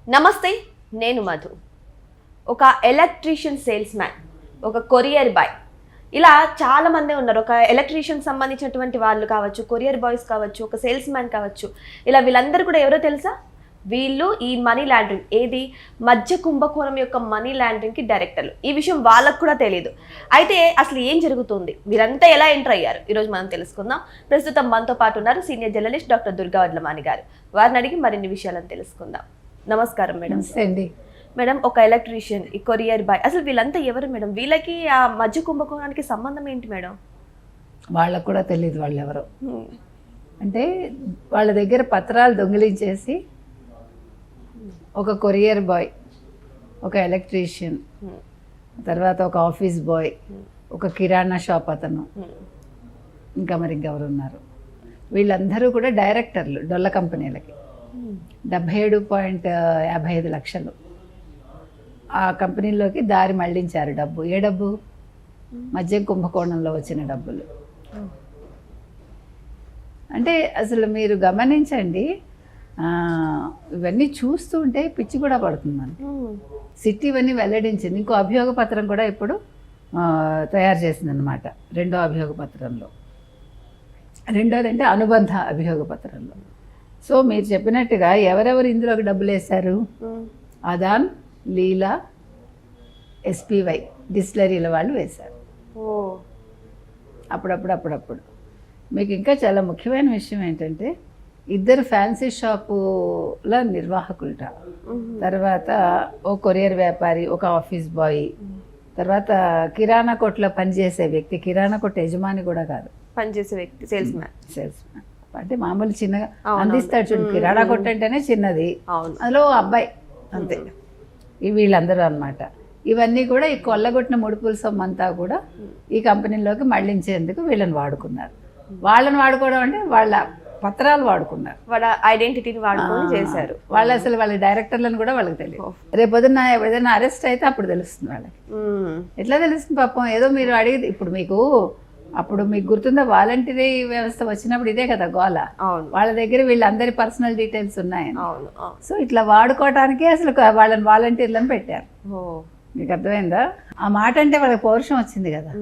నమస్తే, నేను మధు. ఒక ఎలక్ట్రీషియన్ సేల్స్ మ్యాన్, ఒక కొరియర్ బాయ్, ఇలా చాలా మంది ఉన్నారు. ఒక ఎలక్ట్రీషియన్ సంబంధించినటువంటి వాళ్ళు కావచ్చు, కొరియర్ బాయ్స్ కావచ్చు, ఒక సేల్స్ మ్యాన్ కావచ్చు. ఇలా వీళ్ళందరూ కూడా ఎవరో తెలుసా? వీళ్ళు ఈ మనీ లాండరింగ్, ఏది మధ్య కుంభకోణం యొక్క మనీ లాండరింగ్కి డైరెక్టర్లు. ఈ విషయం వాళ్ళకు కూడా తెలియదు. అయితే అసలు ఏం జరుగుతుంది, వీరంతా ఎలా ఎంటర్ అయ్యారు, ఈరోజు మనం తెలుసుకుందాం. ప్రస్తుతం మనతో పాటు ఉన్నారు senior journalist doctor Durga Vadlamani గారు. వారిని అడిగి మరిన్ని విషయాలను తెలుసుకుందాం. నమస్కారం మేడం. అండి మేడం, ఒక ఎలక్ట్రీషియన్, ఈ కొరియర్ బాయ్, అసలు వీళ్ళంతా ఎవరు మేడం? వీళ్ళకి ఆ మధ్య కుంభకోణానికి సంబంధం ఏంటి మేడం? వాళ్ళకు కూడా తెలియదు వాళ్ళు ఎవరు. అంటే వాళ్ళ దగ్గర పత్రాలు దొంగిలించేసి ఒక కొరియర్ బాయ్, ఒక ఎలక్ట్రీషియన్, తర్వాత ఒక ఆఫీస్ బాయ్, ఒక కిరాణా షాప్ అతను, ఇంకా మరి ఇంకెవరు ఉన్నారు, వీళ్ళందరూ కూడా డైరెక్టర్లు డొల్ల కంపెనీలకి. 77.55 లక్షలు ఆ కంపెనీలోకి దారి మళ్లించారు. డబ్బు ఏ డబ్బు? మద్యం కుంభకోణంలో వచ్చిన డబ్బులు. అంటే అసలు మీరు గమనించండి, ఇవన్నీ చూస్తుంటే పిచ్చి కూడా పడుతుందని. సిటీ ఇవన్నీ వెల్లడించింది. ఇంకో అభియోగ పత్రం కూడా ఇప్పుడు తయారు చేసిందనమాట. రెండో అభియోగ పత్రంలో, రెండోది అంటే అనుబంధ అభియోగ పత్రంలో. సో మీరు చెప్పినట్టుగా ఎవరెవరు ఇందులోకి డబ్బులు వేశారు? అదాన్, లీలా, ఎస్పీవై డిస్టిలరీల వాళ్ళు వేశారు. అప్పుడప్పుడు మీకు ఇంకా చాలా ముఖ్యమైన విషయం ఏంటంటే, ఇద్దరు ఫ్యాన్సీ షాపుల నిర్వాహకులట, తర్వాత ఓ కొరియర్ వ్యాపారి, ఒక ఆఫీస్ బాయ్, తర్వాత కిరాణా కొట్లో పనిచేసే వ్యక్తి, కిరాణా కొట్టు యజమాని కూడా కాదు, పనిచేసే వ్యక్తి, సేల్స్ మ్యాన్. అంటే మామూలు చిన్నగా అందిస్తాడు చూడు, కిరాణా కొట్టు అంటేనే చిన్నది, అందులో అబ్బాయి అంతే. వీళ్ళందరూ అన్నమాట. ఇవన్నీ కూడా ఈ కొల్లగొట్టిన ముడుపుల సొమ్మంతా కూడా ఈ కంపెనీలోకి మళ్లించేందుకు వీళ్ళని వాడుకున్నారు. వాళ్ళని వాడుకోవడం అంటే వాళ్ళ పత్రాలు వాడుకున్నారు, వాళ్ళ ఐడెంటిటీని వాడుకొని చేశారు. వాళ్ళు అసలు వాళ్ళ డైరెక్టర్లను కూడా వాళ్ళకి తెలియదు. రేపొద్దున ఏదైనా అరెస్ట్ అయితే అప్పుడు తెలుస్తుంది వాళ్ళకి. ఎట్లా తెలుస్తుంది పాపం? ఏదో మీరు అడిగి, ఇప్పుడు మీకు అప్పుడు మీకు గుర్తుందా, వాలంటీరీ వ్యవస్థ వచ్చినప్పుడు ఇదే కదా గోల. వాళ్ళ దగ్గర వీళ్ళందరి పర్సనల్ డీటెయిల్స్ ఉన్నాయని. సో ఇట్లా వాడుకోవటానికే అసలు వాళ్ళని వాలంటీర్లను పెట్టారు. మీకు అర్థమైందా? ఆ మాట అంటే వాళ్ళకి పౌరుషం వచ్చింది కదా.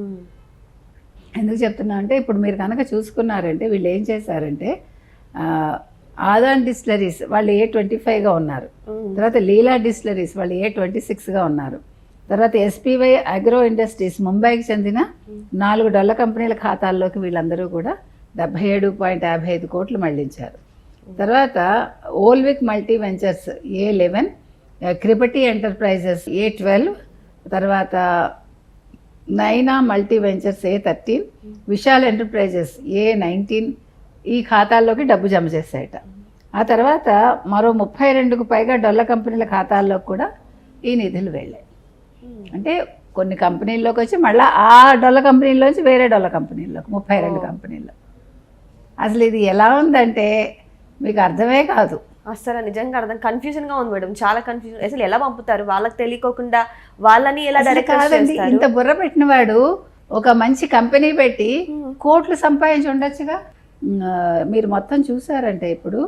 ఎందుకు చెప్తున్నా అంటే, ఇప్పుడు మీరు కనుక చూసుకున్నారంటే వీళ్ళు ఏం చేశారంటే, ఆదాన్ డిస్టిలరీస్ వాళ్ళు A25గా ఉన్నారు, తర్వాత లీలా డిస్టిలరీస్ వాళ్ళు A26గా ఉన్నారు, తర్వాత ఎస్పీవై అగ్రో ఇండస్ట్రీస్ ముంబైకి చెందిన 4 డొల్ల కంపెనీల ఖాతాల్లోకి వీళ్ళందరూ కూడా 77.55 కోట్లు మళ్లించారు. తర్వాత ఓల్విక్ మల్టీ వెంచర్స్ A11, క్రిపటీ ఎంటర్ప్రైజెస్ A12, తర్వాత నైనా multi ventures A13, Vishal enterprises A19 ఈ ఖాతాల్లోకి డబ్బు జమ చేశాయట. ఆ తర్వాత మరో 32కు పైగా డొల్ల కంపెనీల ఖాతాల్లోకి కూడా ఈ నిధులు వెళ్ళాయి. అంటే కొన్ని కంపెనీల్లోకి వచ్చి మళ్ళీ ఆ డొల్ల కంపెనీల్లోంచి వేరే డొల్ల కంపెనీల్లోకి 32 కంపెనీల్లో. అసలు ఇది ఎలా ఉందంటే మీకు అర్థమే కాదు. అసలు నిజంగా అర్థం, కన్ఫ్యూజన్గా ఉంది మేడం, చాలా కన్ఫ్యూజన్. అసలు ఎలా పంపుతారు వాళ్ళకి తెలియకోకుండా? వాళ్ళని ఎలా డైరెక్ట్ కాదండి, ఇంత బుర్ర పెట్టిన వాడు ఒక మంచి కంపెనీ పెట్టి కోట్లు సంపాదించి ఉండొచ్చుగా. మీరు మొత్తం చూసారంటే ఇప్పుడు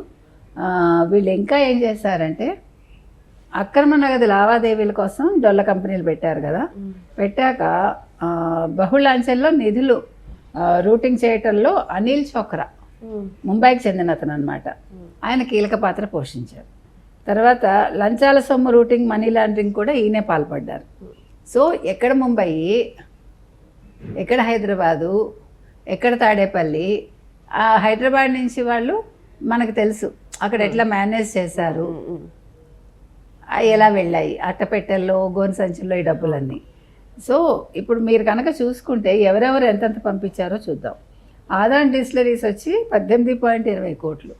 వీళ్ళు ఇంకా ఏం చేశారంటే, అక్రమ నగదు లావాదేవీల కోసం డొల్ల కంపెనీలు పెట్టారు కదా. పెట్టాక బహుళాంచెల్లో నిధులు రూటింగ్ చేయటంలో అనిల్ చోక్రా, ముంబైకి చెందిన అతను అనమాట, ఆయన కీలక పాత్ర పోషించారు. తర్వాత లంచాల సొమ్ము రూటింగ్, మనీ లాండరింగ్ కూడా ఈయనే పాల్పడ్డారు. సో ఎక్కడ ముంబై, ఎక్కడ హైదరాబాదు, ఎక్కడ తాడేపల్లి, ఆ హైదరాబాద్ నుంచి వాళ్ళు మనకు తెలుసు అక్కడ ఎట్లా మేనేజ్ చేశారు, ఎలా వెళ్ళాయి అట్టపెట్టెల్లో, గోను సంచుల్లో ఈ డబ్బులన్నీ. సో ఇప్పుడు మీరు కనుక చూసుకుంటే ఎవరెవరు ఎంతెంత పంపించారో చూద్దాం. ఆదాన్ డిస్టిలరీస్ వచ్చి 18.20 కోట్లు,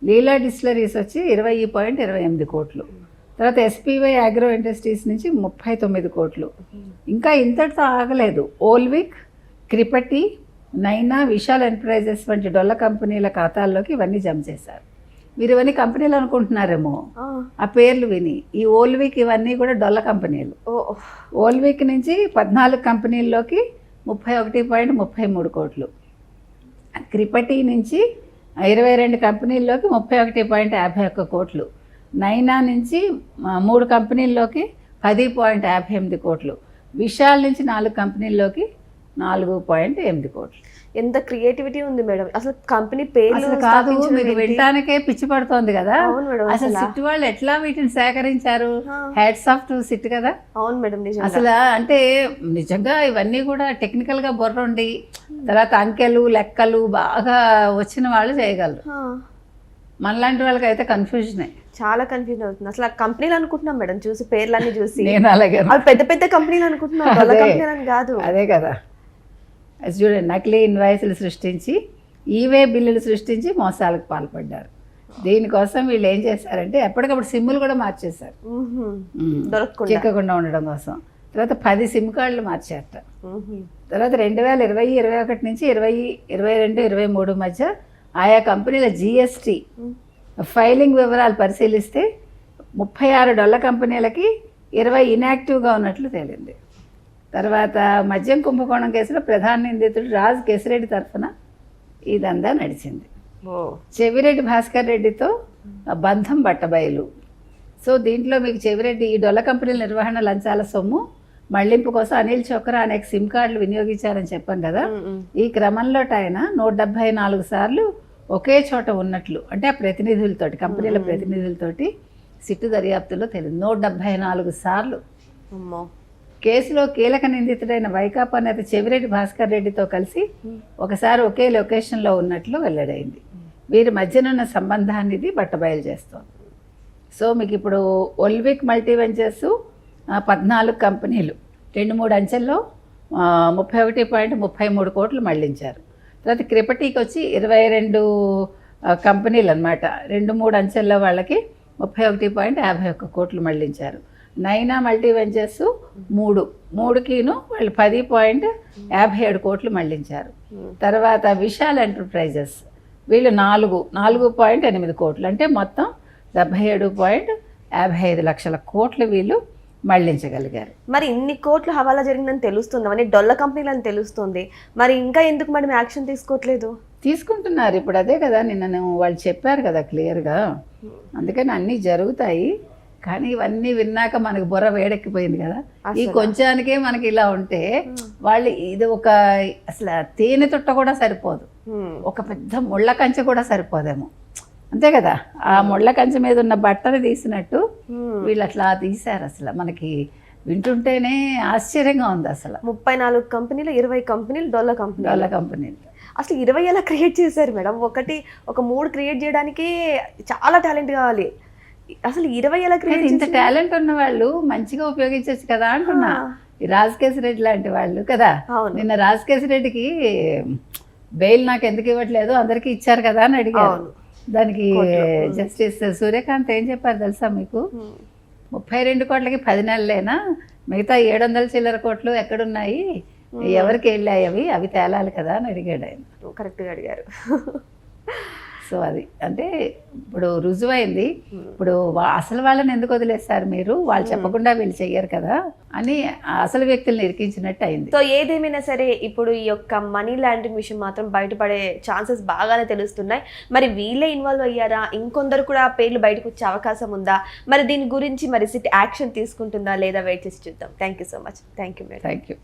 లీలా డిస్టిలరీస్ వచ్చి 20.28 కోట్లు, తర్వాత ఎస్పీవై అగ్రో ఇండస్ట్రీస్ నుంచి 39 కోట్లు. ఇంకా ఇంతటితో ఆగలేదు. ఓల్విక్, క్రిపటీ, నైనా, విశాల్ ఎంటర్ప్రైజెస్ వంటి డొల్ల కంపెనీల ఖాతాల్లోకి ఇవన్నీ జమ చేశారు. మీరు ఇవన్నీ కంపెనీలు అనుకుంటున్నారేమో ఆ పేర్లు విని. ఈ ఓల్విక్ ఇవన్నీ కూడా డొల్ల కంపెనీలు. ఓల్విక్ నుంచి 14 కంపెనీల్లోకి 31.33 కోట్లు, క్రిపటీ నుంచి 22 కంపెనీల్లోకి 31.51 కోట్లు, నైనా నుంచి 3 కంపెనీల్లోకి 10.58 కోట్లు, విశాల్ నుంచి 4 కంపెనీల్లోకి 4.8 కోట్లు. ఎంత క్రియేటివిటీ ఉంది మేడం. అసలు కంపెనీ పేరు అసలు కాదు, మీకు వినటానికే పిచ్చి పడుతోంది కదా. అవును మేడం. అసలు సిట్ వాళ్ళు ఎట్లా వీటిని సేకరించారు? హ్యాట్స్ ఆఫ్ టు సిట్ కదా. అవును మేడం, నిజం. అసలు అంటే నిజంగా ఇవన్నీ కూడా టెక్నికల్ గా బుర్ర ఉండి తర్వాత అంకెలు లెక్కలు బాగా వచ్చిన వాళ్ళు చేయగలరు. మనలాంటి వాళ్ళకి అయితే కన్ఫ్యూజనే, చాలా కన్ఫ్యూజన్ అవుతుంది. అసలు ఆ కంపెనీలు అనుకుంటున్నాం మేడం చూసి, పేర్లన్నీ చూసి. నేను అలాగే అవి పెద్ద పెద్ద కంపెనీలు అనుకుంటున్నాం, వాళ్ళ కంపెనీలు అని కాదు. అదే కదా. అది చూడండి, నకిలీ ఇన్వాయిస్లు సృష్టించి ఈవే బిల్లులు సృష్టించి మోసాలకు పాల్పడ్డారు. దీనికోసం వీళ్ళు ఏం చేశారంటే ఎప్పటికప్పుడు సిమ్ములు కూడా మార్చేశారు దొరకకుండా, చిక్కకుండా ఉండడం కోసం. తర్వాత 10 సిమ్ కార్డులు మార్చారట. తర్వాత 2020, 21 నుంచి 20, 22, 23 మధ్య ఆయా కంపెనీల జిఎస్టీ ఫైలింగ్ వివరాలు పరిశీలిస్తే $36 కంపెనీలకి 20 ఇన్యాక్టివ్గా ఉన్నట్లు తేలింది. తర్వాత మద్యం కుంభకోణం కేసులో ప్రధాన నిందితుడు రాజ్ కేసిరెడ్డి తరఫున ఇదంతా నడిచింది. చెవిరెడ్డి భాస్కర్ రెడ్డితో బంధం బట్టబయలు. సో దీంట్లో మీకు చెవిరెడ్డి ఈ డొల్ల కంపెనీల నిర్వహణ లంచాల సొమ్ము మళ్లింపు కోసం అనిల్ చోక్రా అనేక సిమ్ కార్డులు వినియోగించారని చెప్పాను కదా. ఈ క్రమంలో ఆయన 174 సార్లు ఒకే చోట ఉన్నట్లు, అంటే ఆ ప్రతినిధులతోటి, కంపెనీల ప్రతినిధులతోటి సిట్టు దర్యాప్తులో తెలియదు. 174 సార్లు. కేసులో కీలక నిందితుడైన వైకాపా నేత చెవిరెడ్డి భాస్కర్ రెడ్డితో కలిసి ఒకసారి ఒకే లొకేషన్లో ఉన్నట్లు వెల్లడైంది. వీరి మధ్యనున్న సంబంధాన్ని ఇది బట్టబయలు చేస్తోంది. సో మీకు ఇప్పుడు ఒల్విక్ మల్టీ వెంచర్స్ 14 కంపెనీలు 2-3 అంచెల్లో 31.33 కోట్లు మళ్లించారు. తర్వాత క్రిపటీకి వచ్చి 22 కంపెనీలు అనమాట, 2-3 అంచెల్లో వాళ్ళకి 31.51 కోట్లు మళ్లించారు. నైనా మల్టీ వెంచర్స్ 3కిను వాళ్ళు 10.57 కోట్లు మళ్లించారు. తర్వాత విశాల్ ఎంటర్ప్రైజెస్ వీళ్ళు 4.8 కోట్లు, అంటే మొత్తం 77.55 లక్షల కోట్లు వీళ్ళు మళ్లించగలిగారు. మరి ఇన్ని కోట్లు హవాలా జరిగిందని తెలుస్తుంది, అవన్నీ డొల్ల కంపెనీలు అని తెలుస్తుంది. మరి ఇంకా ఎందుకు మేడం యాక్షన్ తీసుకోవట్లేదు? తీసుకుంటున్నారు ఇప్పుడు. అదే కదా నిన్న వాళ్ళు చెప్పారు కదా క్లియర్గా. అందుకని అన్నీ జరుగుతాయి. కానీ ఇవన్నీ విన్నాక మనకి బుర్ర వేడెక్కిపోయింది కదా. ఈ కొంచానికే మనకి ఇలా ఉంటే వాళ్ళు ఇది ఒక అసలు తేనె తుట్ట కూడా సరిపోదు, ఒక పెద్ద ముళ్ళ కంచె కూడా సరిపోదేమో. అంతే కదా, ఆ ముళ్ళ కంచె మీద ఉన్న బట్టలు తీసినట్టు వీళ్ళు అట్లా తీశారు. అసలు మనకి వింటుంటేనే ఆశ్చర్యంగా ఉంది. అసలు 34 కంపెనీలు, 20 కంపెనీలు డొల్ల కంపెనీలు. అసలు 20 ఎలా క్రియేట్ చేశారు మేడం? ఒక 3 క్రియేట్ చేయడానికి చాలా టాలెంట్ కావాలి. అసలు 20 ఎలా క్రియేట్? ఇంత టాలెంట్ ఉన్న వాళ్ళు మంచిగా ఉపయోగించవచ్చు కదా అంటున్నా. ఈ రాజకేశ్వర రెడ్డి లాంటి వాళ్ళు కదా. నిన్న రాజకేశ్వర రెడ్డికి బెయిల్ నాకు ఎందుకు ఇవ్వట్లేదు, అందరికీ ఇచ్చారు కదా అని అడిగారు. దానికి జస్టిస్ సూర్యకాంత్ ఏం చెప్పారు తెలుసా మీకు? 32 కోట్లకి 10 నెలలేనా, మిగతా 700 చిల్లర కోట్లు ఎక్కడున్నాయి, ఎవరికి వెళ్ళాయి అవి తేలాలి కదా అని అడిగాడు ఆయన. కరెక్ట్గా అడిగారు. సో అది అంటే ఇప్పుడు రుజువైంది. ఇప్పుడు అసలు వాళ్ళని ఎందుకు వదిలేస్తారు మీరు, వాళ్ళు చెప్పకుండా వీళ్ళు చెయ్యరు కదా అని అసలు వ్యక్తులను ఇరికించినట్టు అయింది. సో ఏదేమైనా సరే ఇప్పుడు ఈ యొక్క మనీ లాండరింగ్ విషయం మాత్రం బయటపడే ఛాన్సెస్ బాగానే తెలుస్తున్నాయి. మరి వీళ్ళే ఇన్వాల్వ్ అయ్యారా, ఇంకొందరు కూడా పేర్లు బయటకు వచ్చే అవకాశం ఉందా? మరి దీని గురించి మరి సిట్ యాక్షన్ తీసుకుంటుందా లేదా వెయిట్ చేసి చూద్దాం. Thank you so much. Thank you madam. Thank you.